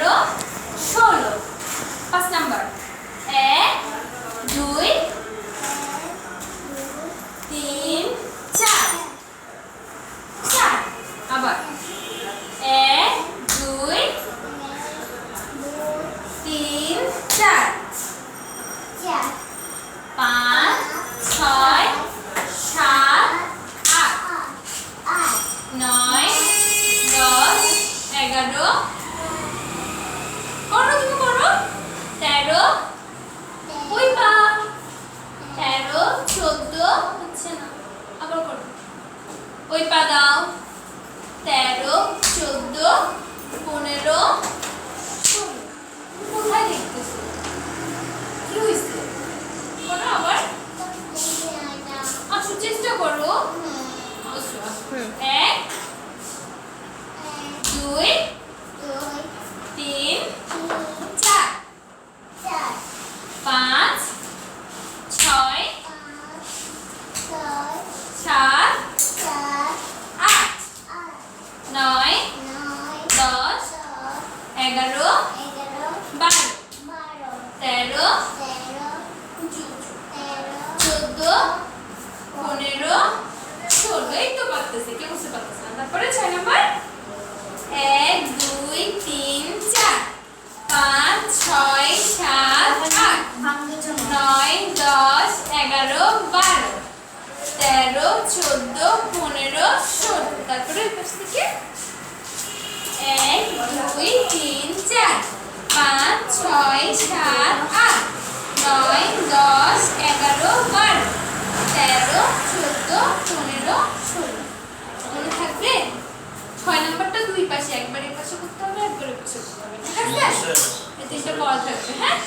11 16 5 number 1 2 3 4 4 আবার 1 2 3 4 5 6 7 8 9 10 11 করো তুমি করো 13 ওই পা 13 14 হচ্ছে না আবার করো ওই পা দাও 13 14 15 16 কোথায় দেখতেছো কি হইছে করো আবার আচ্ছা চেষ্টা করো আসো এক 2 3 4 5 6 7 8 9 10 11 12 13 14 15 16 এই তো পারতেছে কেউ বুঝতে পারতেছে না তারপরে 6 নাম্বার 1 2 3 4 5 6 7 8 9 10 11 12 13 14 15 16 তারপরে এই পাশ থেকে 1 2 3 4 5 6 7 8 9 10 11 12 13 14 15 16 মনে থাকবে 6 নাম্বারটা দুই পাশে একবার এই পাশে করতে হবে একবার এই পাশে করতে হবে ঠিক আছে এই তিনটা পড়া থাকবে হ্যাঁ